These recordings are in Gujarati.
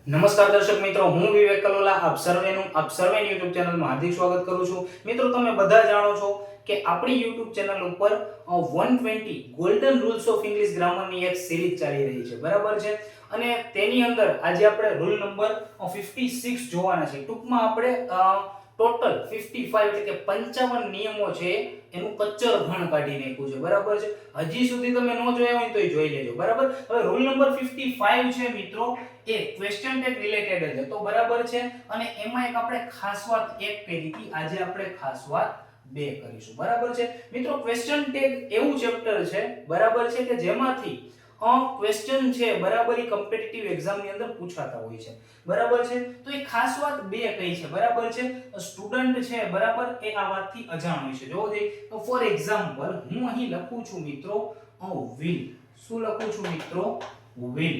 નમસ્કાર દર્શક મિત્રો, હું વિવેક કલોલા આપ સર્વેનું YouTube ચેનલમાં હાર્દિક સ્વાગત કરું છું. મિત્રો, તમે બધા જાણો છો કે આપણી YouTube ચેનલ ઉપર 120 ગોલ્ડન રૂલ્સ ઓફ ઇંગ્લિશ ગ્રામરની એક સિરીઝ ચાલી રહી છે, બરાબર છે. અને તેની અંદર આજે આપણે રૂલ નંબર 56 જોવાના છે. ટૂંકમાં આપણે ટોટલ 55 એટલે કે 55 નિયમો છે એનું કચ્ચર ઘણ કાઢી નાખ્યું છે, બરાબર છે. હજી સુધી તમે ન જોયા હોય તો એ જોઈ લેજો, બરાબર. હવે રૂલ નંબર 55 છે મિત્રો, એ ક્વેશ્ચન ટેગ રિલેટેડ છે, તો બરાબર છે. અને એમાં એક આપણે ખાસ વાત એક કરી હતી, આજે આપણે ખાસ વાત બે કરીશું, બરાબર છે. મિત્રો, ક્વેશ્ચન ટેગ એવું ચેપ્ટર છે, બરાબર છે, કે જેમાંથી ક્વેશ્ચન છે, બરાબર, એ કોમ્પિટિટિવ એક્ઝામ ની અંદર પૂછાતા હોય છે, બરાબર છે. તો એ ખાસ વાત બે કઈ છે, બરાબર છે. સ્ટુડન્ટ છે, બરાબર, એ આ વાતથી અજાણ હોય છે. જોવો જોઈએ તો ફોર એક્ઝામ્પલ હું અહીં લખું છું મિત્રો will. શું લખું છું મિત્રો? will.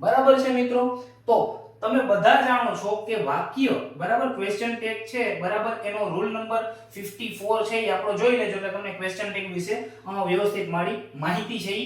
બરાબર છે મિત્રો. તો તમે બધા જાણો છો કે વાક્ય, બરાબર, ક્વેશ્ચન ટેગ છે, બરાબર, એનો રૂલ નંબર 54 છે, એ આપણો જોઈ લેજો એટલે તમને ક્વેશ્ચન ટેગ વિશે વ્યવસ્થિત માહિતી છે એ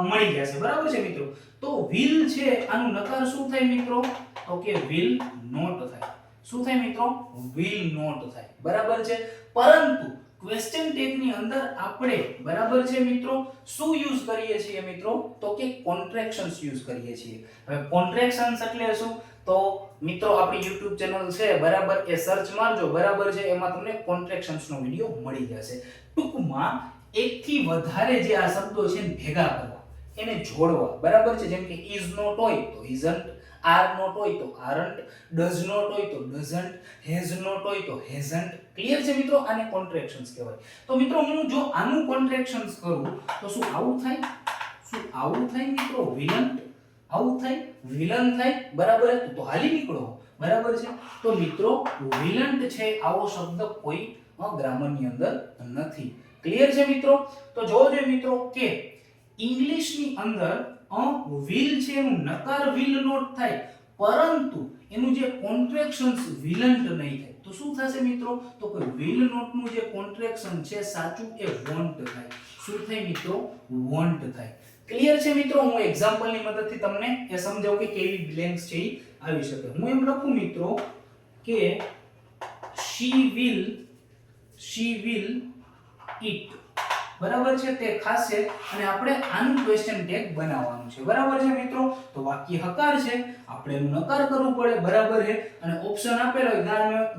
મળી જશે, બરાબર છે મિત્રો. તો will છે, આનું નકાર શું થાય મિત્રો? તો કે will not થાય. શું થાય મિત્રો? will not થાય, બરાબર છે. પરંતુ ક્વેશ્ચન ટેગ ની અંદર આપણે, બરાબર છે મિત્રો, શું યુઝ કરીએ છીએ મિત્રો? તો કે કોન્ટ્રેક્શન્સ યુઝ કરીએ છીએ. હવે કોન્ટ્રેક્શન્સ એટલે શું? તો મિત્રો આપણી YouTube ચેનલ છે, બરાબર, એ સર્ચ મારજો, બરાબર છે, એમાં તમને કોન્ટ્રેક્શન્સ નો વિડિયો મળી જશે. ટૂંકમાં એકથી વધારે જે આ શબ્દો છે ને ભેગા કરવા, એને જોડવા, બરાબર છે. જેમ કે is not હોય તો isn't, are not હોય તો aren't, does not હોય તો doesn't, has not હોય તો hasn't. ક્લિયર છે મિત્રો? આને કોન્ટ્રેક્શન્સ કહેવાય. તો મિત્રો હું જો આનું કોન્ટ્રેક્શન્સ કરું તો શું આવું થાય? શું આવું થાય મિત્રો? વિલન. આવું થાય? વિલન થાય, બરાબર. તો હાલી નીકળો, બરાબર છે. તો મિત્રો વિલન્ટ છે આવો શબ્દ કોઈ ગ્રામરની અંદર નથી. ક્લિયર છે મિત્રો? તો જોવો જોઈએ મિત્રો કે ઇંગ્લિશની અંદર will છે એનું નકાર will not થાય, પરંતુ એનું જે કોન્ટ્રેક્શન્સ વિલન્ટ નહીં થાય. તો શું થશે મિત્રો? તો કે will not નું જે કોન્ટ્રેક્શન છે સાચું એ won't થાય. શું થાય મિત્રો? won't થાય. ક્લિયર છે મિત્રો? હું એક્ઝામ્પલ ની મદદથી તમને એ સમજાવું કે કેવી બ્લેન્ક્સ છે એ આવી શકે. હું એમ લખું મિત્રો કે she will eat, બરાબર છે. તે ખાશે અને આપણે આનું ક્વેશ્ચન ટેગ બનાવવાનું છે, બરાબર છે મિત્રો. તો વાક્ય હકાર છે, આપણે એનું નકાર કરવું પડે, બરાબર છે. અને ઓપ્શન આપેલો હોય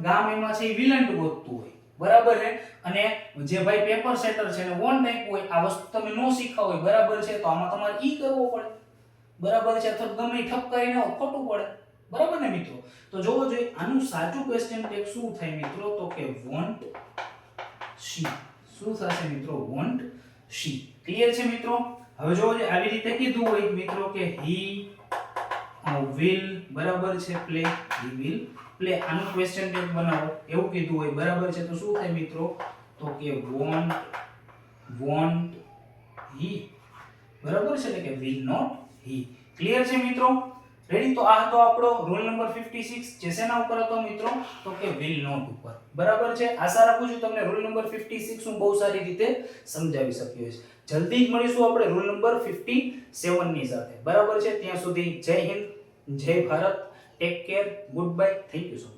ગામ એમાં છે વિલન્ટ ગોતતું હોય, બરાબર છે. અને જે ભાઈ પેપર સેટર છે ને વોન્ટ આપ્યું હોય, આ વસ્તુ તમે નો શીખા હોય, બરાબર છે, તો આમાં તમારે ઈ કરવો પડે, બરાબર છે. અથવા ગમે ઠપકારી ન ખોટું પડે, બરાબર ને મિત્રો. તો જોવો જોઈએ આનું સાચું ક્વેશ્ચન ટેગ શું થાય મિત્રો? તો કે વોન્ટ she. શું થશે મિત્રો? Want she. ક્લિયર છે મિત્રો? હવે જોવો જોઈએ આવી રીતે કીધું હોય મિત્રો કે he will, બરાબર છે, play, he will play. આનું ક્વેશ્ચન ટેગ બનાવો એવું કીધું હોય, બરાબર છે. તો શું થાય મિત્રો? તો કે won't he, બરાબર છે, એટલે કે will not he. ક્લિયર છે મિત્રો? રેડી? તો આ હતો આપણો રૂલ નંબર 56, જે શેના ઉપર હતો મિત્રો? તો કે will not ઉપર, બરાબર છે. આશા રાખું છું તમને રૂલ નંબર 56 હું બહુ સારી રીતે સમજાવી શક્યો છું. જલ્દી જ મળીશું આપણે રૂલ નંબર 57 ની સાથે, બરાબર છે. ત્યાં સુધી જય હિન્દ, જય Bharat, take care, good bye, thank you so much.